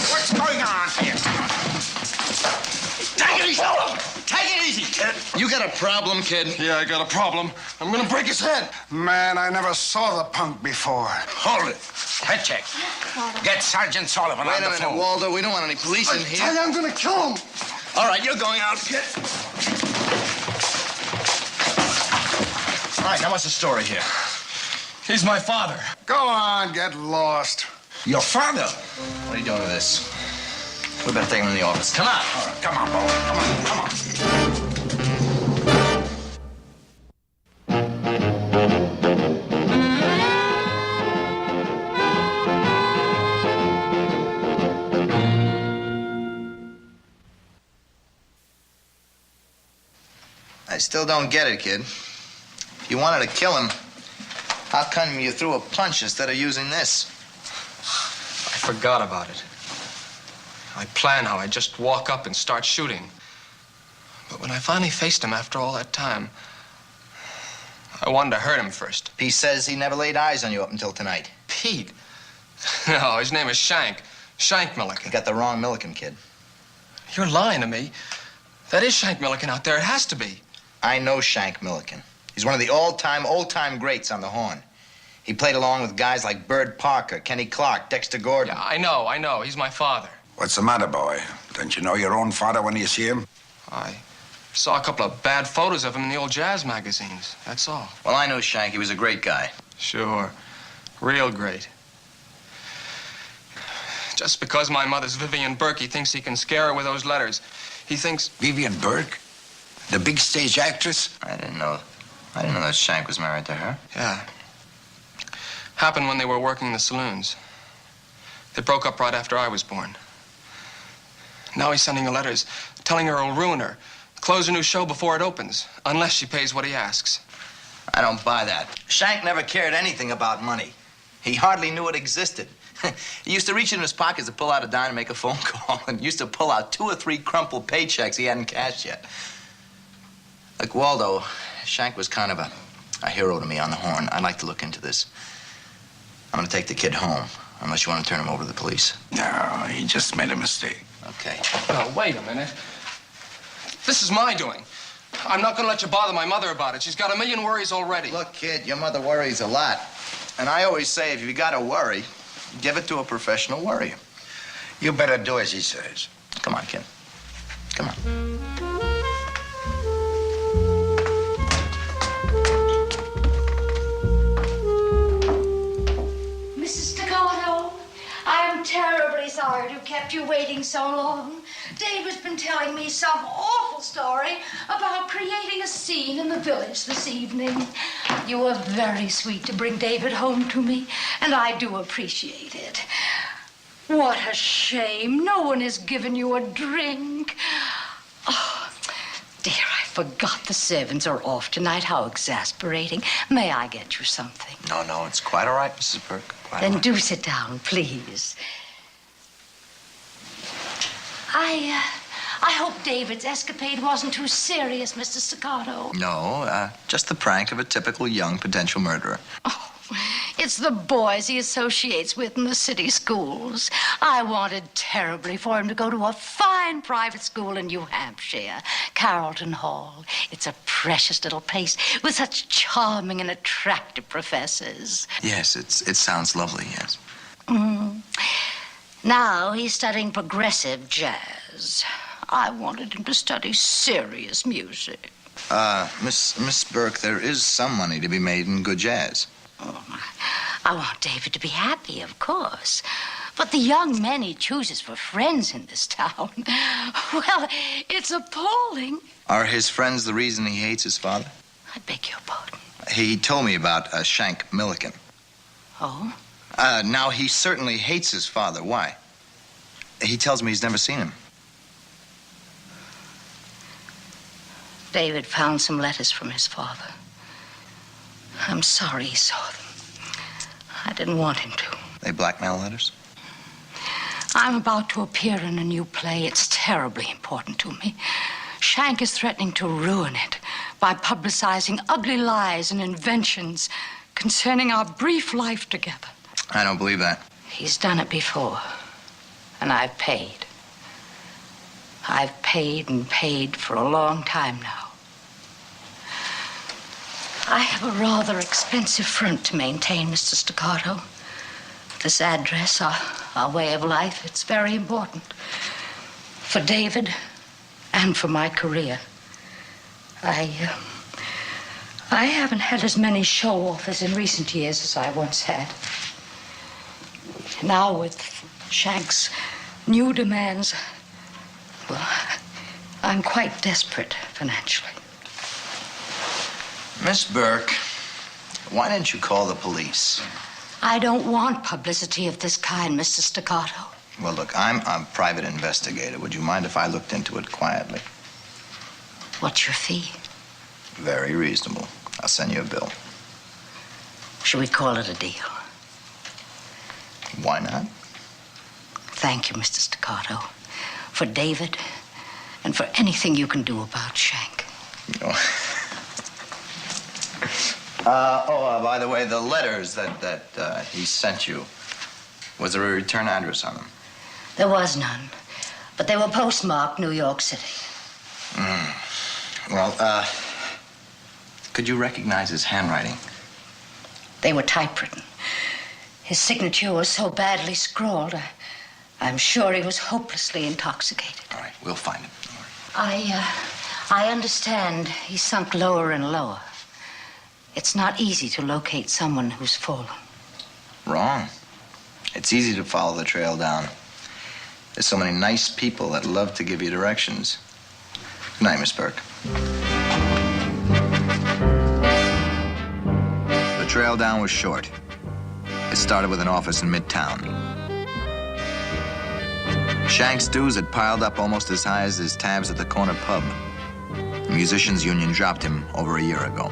What's going on here? Take it easy. Take it easy, kid. You got a problem, kid? Yeah, I got a problem. I'm gonna break his head. Man, I never saw the punk before. Hold it. Head check. Get Sergeant Sullivan Wait on the a minute, phone. Waldo. We don't want any police in here. Tell you I'm gonna kill him. All right, you're going out, kid. All right, now what's the story here? He's my father. Go on, get lost. Your father? What are you doing with this? We better take him to the office. Come on. All right, come on, boy. Come on, come on. I still don't get it, kid. If you wanted to kill him, how come you threw a punch instead of using this? I forgot about it. I planned how I'd just walk up and start shooting. But when I finally faced him after all that time, I wanted to hurt him first. He says he never laid eyes on you up until tonight. Pete? No, his name is Shank. Shank You Milliken. got the wrong Milliken, kid. You're lying to me. That is Shank Milliken out there. It has to be. I know Shank Milliken. He's one of the all-time greats on the horn. He played along with guys like Bird Parker, Kenny Clark, Dexter Gordon. Yeah, I know. He's my father. What's the matter, boy? Don't you know your own father when you see him? I saw a couple of bad photos of him in the old jazz magazines. That's all. Well, I know Shank. He was a great guy. Sure. Real great. Just because my mother's Vivian Burke, he thinks he can scare her with those letters. He thinks... Vivian Burke? The big stage actress? I didn't know that Shank was married to her. Yeah. Happened when they were working the saloons. They broke up right after I was born. Now he's sending her letters telling her he'll ruin her, close a new show before it opens, unless she pays what he asks. I don't buy that. Shank never cared anything about money. He hardly knew it existed. He used to reach in his pockets to pull out a dime and make a phone call, and used to pull out 2 or 3 crumpled paychecks he hadn't cashed yet. Like Waldo, Shank was kind of a hero to me on the horn. I'd like to look into this. I'm gonna take the kid home, unless you want to turn him over to the police. No, he just made a mistake. Okay. No, wait a minute. This is my doing. I'm not gonna let you bother my mother about it. She's got a million worries already. Look, kid, your mother worries a lot. And I always say, if you gotta worry, give it to a professional worrier. You better do as he says. Come on, kid. Come on. Mrs. Staccato, I'm terribly sorry to have kept you waiting so long. Dave has been telling me some awful story story about creating a scene in the village this evening. You were very sweet to bring David home to me, and I do appreciate it. What a shame. No one has given you a drink. Oh, dear, I forgot the servants are off tonight. How exasperating. May I get you something? No, it's quite all right, Mrs. Burke. Quite all Then right. do sit down, please. I hope David's escapade wasn't too serious, Mr. Staccato. No, just the prank of a typical young potential murderer. Oh, it's the boys he associates with in the city schools. I wanted terribly for him to go to a fine private school in New Hampshire, Carrollton Hall. It's a precious little place with such charming and attractive professors. Yes, it sounds lovely, yes. Now he's studying progressive jazz. I wanted him to study serious music. Miss Burke, there is some money to be made in good jazz. Oh, I want David to be happy, of course. But the young men he chooses for friends in this town, well, it's appalling. Are his friends the reason he hates his father? I beg your pardon. He told me about Shank Milliken. Oh? Now, he certainly hates his father. Why? He tells me he's never seen him. David found some letters from his father. I'm sorry he saw them. I didn't want him to. They blackmail letters? I'm about to appear in a new play. It's terribly important to me. Shank is threatening to ruin it by publicizing ugly lies and inventions concerning our brief life together. I don't believe that. He's done it before, and I've paid. I've paid and paid for a long time now. I have a rather expensive front to maintain, Mr. Staccato. This address, our way of life, it's very important. For David and for my career. I haven't had as many show offers in recent years as I once had. Now with Shank's new demands, well, I'm quite desperate financially. Miss Burke, why didn't you call the police? I don't want publicity of this kind, Mr. Staccato. Well, look, I'm a private investigator. Would you mind if I looked into it quietly? What's your fee? Very reasonable. I'll send you a bill. Should we call it a deal? Why not? Thank you, Mr. Staccato, for David and for anything you can do about Shank. By the way, the letters that he sent you, was there a return address on them? There was none, but they were postmarked New York City. Well, could you recognize his handwriting? They were typewritten. His signature was so badly scrawled, I'm sure he was hopelessly intoxicated. All right, we'll find him. Don't worry. I understand he's sunk lower and lower. It's not easy to locate someone who's fallen. Wrong. It's easy to follow the trail down. There's so many nice people that love to give you directions. Good night, Miss Burke. The trail down was short. It started with an office in Midtown. Shank's dues had piled up almost as high as his tabs at the corner pub. The musicians' union dropped him over a year ago.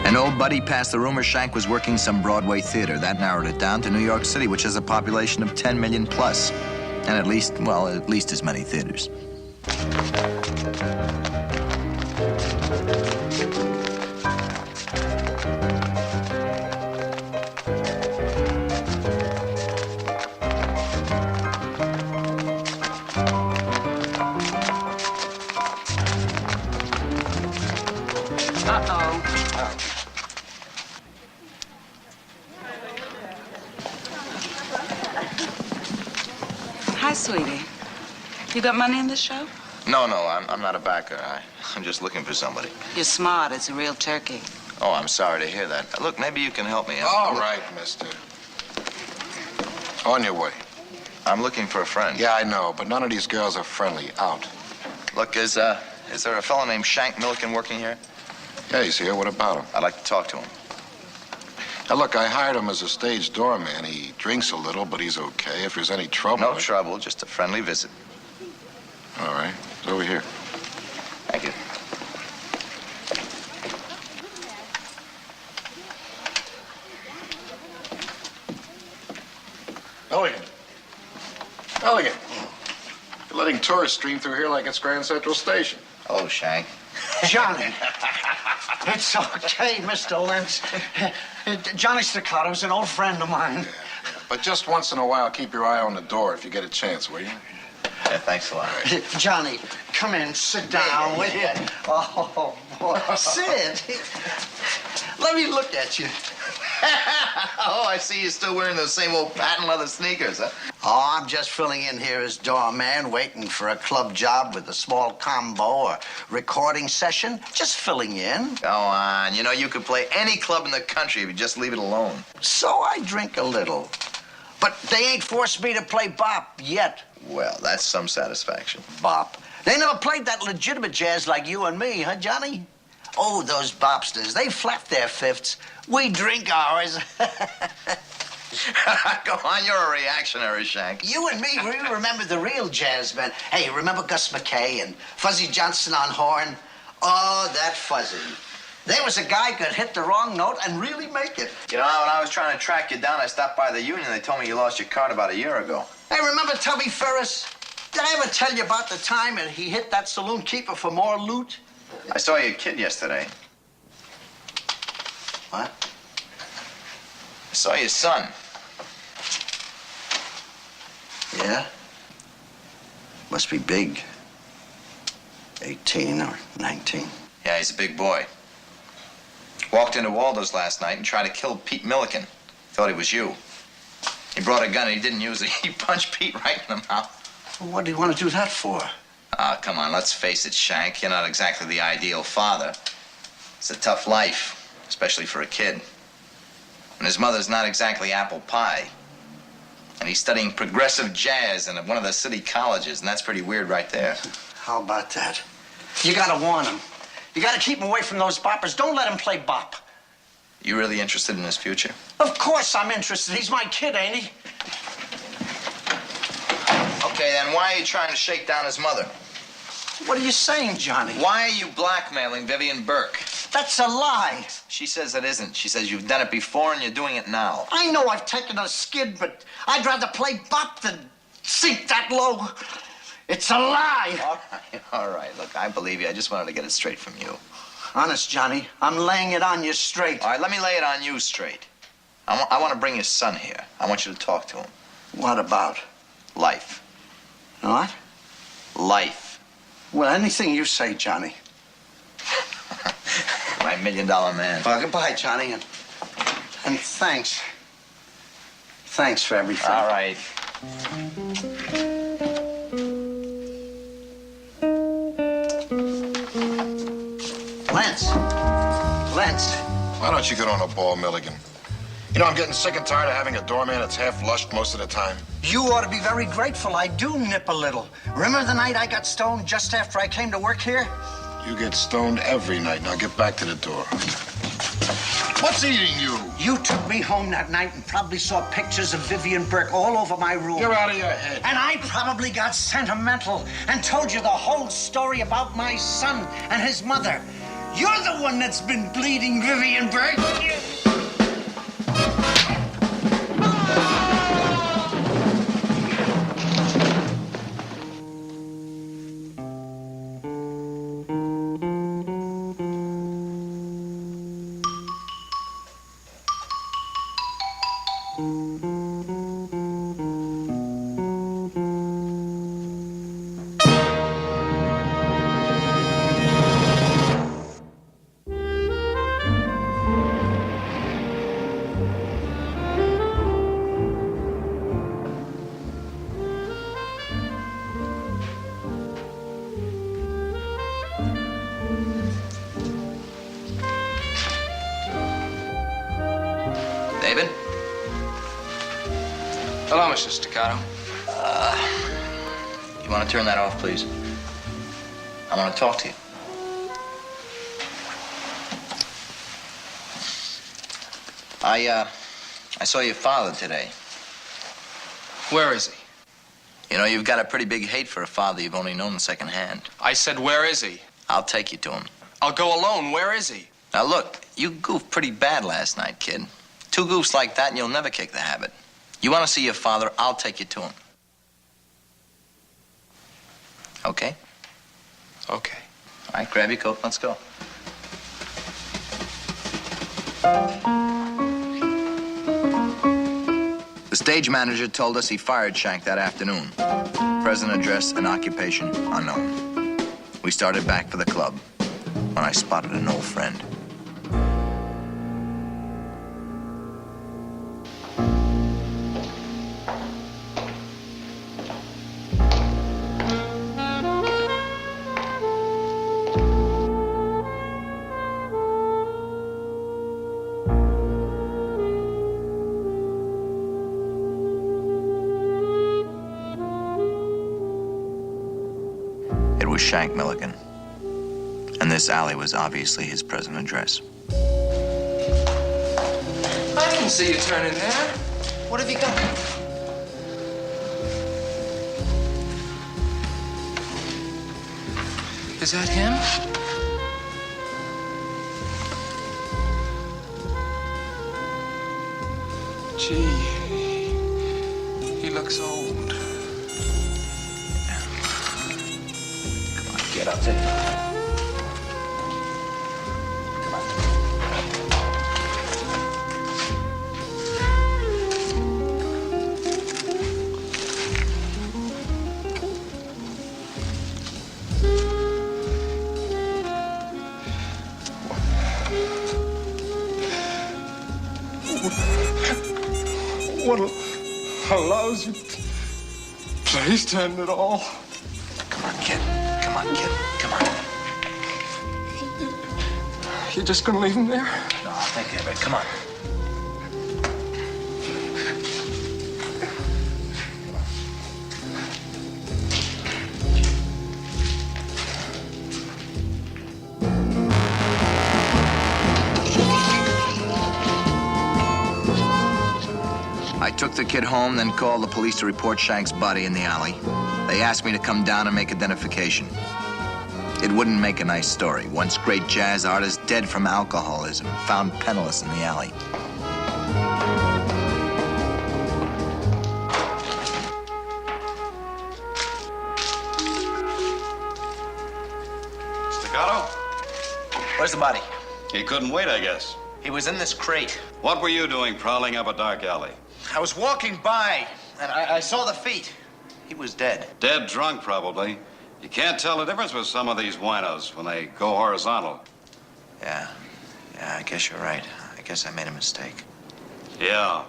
An old buddy passed the rumor Shank was working some Broadway theater. That narrowed it down to New York City, which has a population of 10 million plus. And at least as many theaters. Hi, sweetie. You got money in this show? No, I'm not a backer. I'm just looking for somebody. You're smart. It's a real turkey. Oh, I'm sorry to hear that. Look, maybe you can help me. All right, mister. On your way. I'm looking for a friend. Yeah, I know, but none of these girls are friendly. Out. Look, is there a fellow named Shank Milliken working here? Yeah, he's here. What about him? I'd like to talk to him. Now, look, I hired him as a stage doorman. He drinks a little, but he's okay. If there's any trouble... No trouble, just a friendly visit. All right. It's over here. Thank you. Milligan. Milligan. You're letting tourists stream through here like it's Grand Central Station. Oh, Shank. Johnny. It's okay, Mr. Lentz. Johnny Staccato's an old friend of mine. But just once in a while, keep your eye on the door if you get a chance, will you? Yeah, thanks a lot. Johnny, come in, sit down, will you? Oh, boy. Sit. Let me look at you. Oh, I see you're still wearing those same old patent leather sneakers, huh? Oh, I'm just filling in here as doorman, waiting for a club job with a small combo or recording session. Just filling in. Go on. You know, you could play any club in the country if you just leave it alone. So I drink a little. But they ain't forced me to play bop yet. Well, that's some satisfaction. Bop. They never played that legitimate jazz like you and me, huh, Johnny? Oh, those bopsters, they flap their fifths. We drink ours. Go on, you're a reactionary, Shank. You and me, we remember the real jazz men. Hey, remember Gus McKay and Fuzzy Johnson on horn? Oh, that Fuzzy. There was a guy could hit the wrong note and really make it. You know, when I was trying to track you down, I stopped by the union. They told me you lost your card about a year ago. Hey, remember Tubby Ferris? Did I ever tell you about the time that he hit that saloon keeper for more loot? I saw your kid yesterday. What? I saw your son. Yeah? Must be big. 18 or 19. Yeah, he's a big boy. Walked into Waldo's last night and tried to kill Pete Milliken. Thought he was you. He brought a gun and he didn't use it. He punched Pete right in the mouth. Well, what do you want to do that for? Ah, come on, let's face it, Shank. You're not exactly the ideal father. It's a tough life, especially for a kid. And his mother's not exactly apple pie. And he's studying progressive jazz in one of the city colleges, and that's pretty weird right there. How about that? You gotta warn him. You gotta keep him away from those boppers. Don't let him play bop. You really interested in his future? Of course I'm interested. He's my kid, ain't he? Okay, then why are you trying to shake down his mother? What are you saying, Johnny? Why are you blackmailing Vivian Burke? That's a lie. She says it isn't. She says you've done it before and you're doing it now. I know I've taken a skid, but I'd rather play bop than sink that low. It's a lie. All right. Look, I believe you. I just wanted to get it straight from you. Honest, Johnny, I'm laying it on you straight. All right, let me lay it on you straight. I want to bring your son here. I want you to talk to him. What about? Life. What? Life. Well, anything you say, Johnny. My $1 million man. Well, goodbye, Johnny, and thanks. Thanks for everything. All right. Lentz. Why don't you get on a ball, Milligan? You know, I'm getting sick and tired of having a doorman that's half lushed most of the time. You ought to be very grateful I do nip a little. Remember the night I got stoned just after I came to work here? You get stoned every night. Now get back to the door. What's eating you? You took me home that night and probably saw pictures of Vivian Burke all over my room. You're out of your head. And I probably got sentimental and told you the whole story about my son and his mother. You're the one that's been bleeding Vivian Burke. Hello, Mr. Staccato. want to turn that off, please? I want to talk to you. I saw your father today. Where is he? You know, you've got a pretty big hate for a father you've only known secondhand. I said, where is he? I'll take you to him. I'll go alone. Where is he? Now, look, you goofed pretty bad last night, kid. 2 goofs like that and you'll never kick the habit. You want to see your father, I'll take you to him. Okay? Okay. All right, grab your coat. Let's go. The stage manager told us he fired Shank that afternoon. Present address and occupation unknown. We started back for the club when I spotted an old friend. It was Shank Milligan. And this alley was obviously his present address. I can see you turning there. What have you got? Is that him? Gee, he looks old. Come on, get up there. What a lousy place to end it all. Come on, kid. Come on, kid. Come on. You're just gonna leave him there? No, I'll take care of it. Come on. I took the kid home, then called the police to report Shank's body in the alley. They asked me to come down and make identification. It wouldn't make a nice story. Once great jazz artist dead from alcoholism, found penniless in the alley. Staccato? Where's the body? He couldn't wait, I guess. He was in this crate. What were you doing prowling up a dark alley? I was walking by, and I saw the feet. He was dead. Dead drunk, probably. You can't tell the difference with some of these winos when they go horizontal. Yeah, I guess you're right. I guess I made a mistake. Yeah.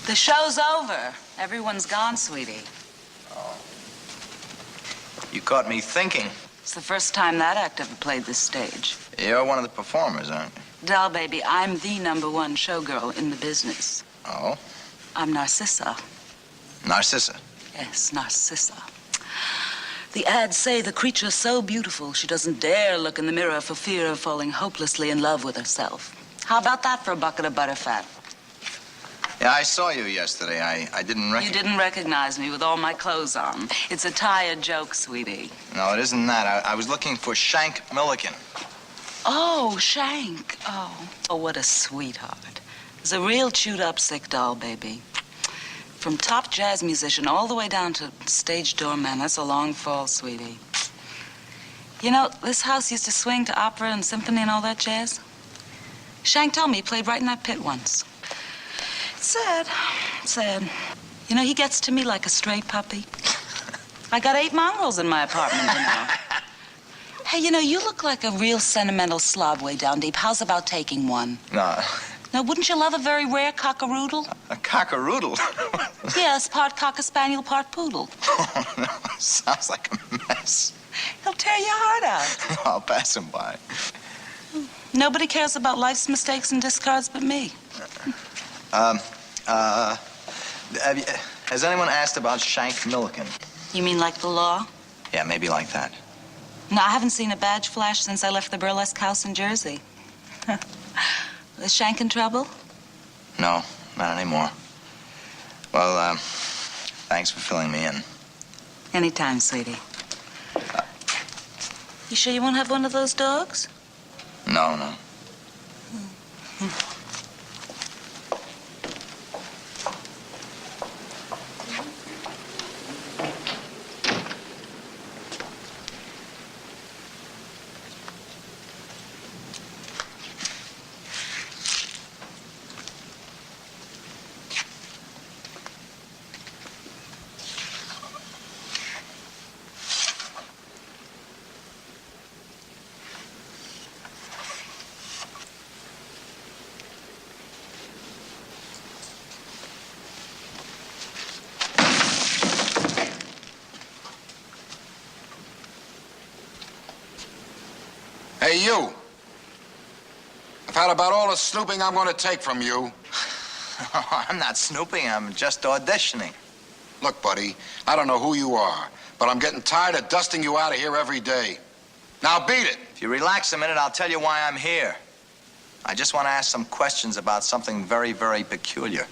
The show's over. Everyone's gone, sweetie. You caught me thinking. It's the first time that act ever played this stage. You're one of the performers, aren't you? Doll baby, I'm the #1 showgirl in the business. Oh? I'm Narcissa. Narcissa. Yes, Narcissa. The ads say the creature's so beautiful she doesn't dare look in the mirror for fear of falling hopelessly in love with herself. How about that for a bucket of butterfat? Yeah, I saw you yesterday. I didn't recognize... You didn't recognize me with all my clothes on. It's a tired joke, sweetie. No, it isn't that. I was looking for Shank Milligan. Oh, Shank. Oh, what a sweetheart. He's a real chewed-up sick doll, baby. From top jazz musician all the way down to stage doorman. That's a long fall, sweetie. You know, this house used to swing to opera and symphony and all that jazz. Shank told me he played right in that pit once. It's sad. Sad. You know, he gets to me like a stray puppy. I got 8 mongrels in my apartment, you know. Hey, you know, you look like a real sentimental slob way down deep. How's about taking one? No. Now, wouldn't you love a very rare cock-a-roodle? A cock-a-roodle? Yes, part cocker-spaniel, part poodle. Oh, no. Sounds like a mess. He'll tear your heart out. I'll pass him by. Nobody cares about life's mistakes and discards but me. Has anyone asked about Shank Milliken? You mean like the law? Yeah, maybe like that. No, I haven't seen a badge flash since I left the burlesque house in Jersey. Is Shank in trouble? No, not anymore. Well, thanks for filling me in. Anytime, sweetie. You sure you won't have one of those dogs? No, no. Hey, you. I've had about all the snooping I'm going to take from you. I'm not snooping. I'm just auditioning. Look, buddy, I don't know who you are, but I'm getting tired of dusting you out of here every day. Now beat it. If you relax a minute, I'll tell you why I'm here. I just want to ask some questions about something very, very peculiar.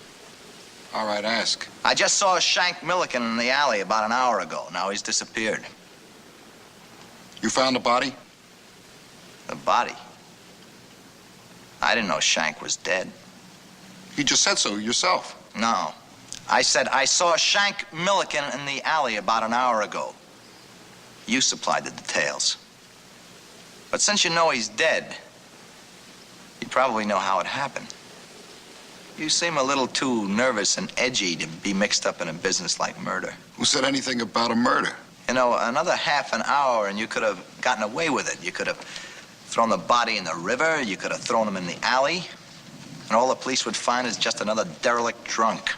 All right, ask. I just saw Shank Milliken in the alley about an hour ago. Now he's disappeared. You found the body? The body? I didn't know Shank was dead. You just said so yourself. No. I said I saw Shank Milliken in the alley about an hour ago. You supplied the details. But since you know he's dead, you probably know how it happened. You seem a little too nervous and edgy to be mixed up in a business like murder. Who said anything about a murder? You know, another half an hour and you could have gotten away with it. You could have thrown the body in the river, you could have thrown him in the alley, and all the police would find is just another derelict drunk.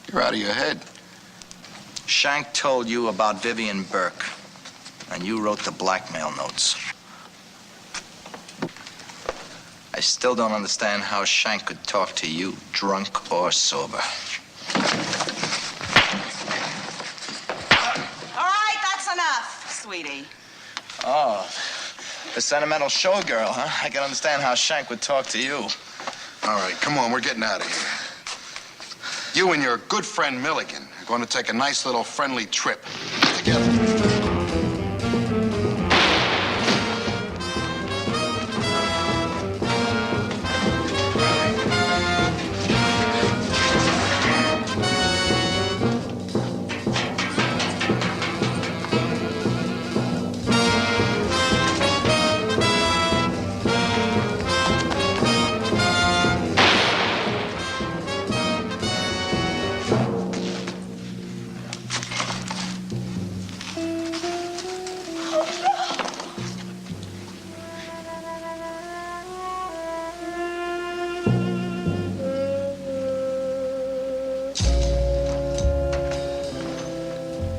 You're out of your head. Shank told you about Vivian Burke, and you wrote the blackmail notes. I still don't understand how Shank could talk to you, drunk or sober. All right, that's enough, sweetie. Oh, the sentimental showgirl, huh? I can understand how Shank would talk to you. All right, come on, we're getting out of here. You and your good friend Milligan are going to take a nice little friendly trip together.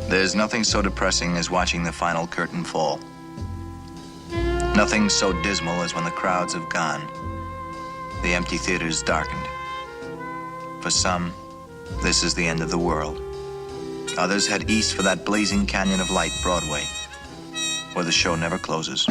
There's nothing so depressing as watching the final curtain fall. Nothing so dismal as when the crowds have gone, the empty theaters darkened. For some, this is the end of the world. Others head east for that blazing canyon of light, Broadway, where the show never closes.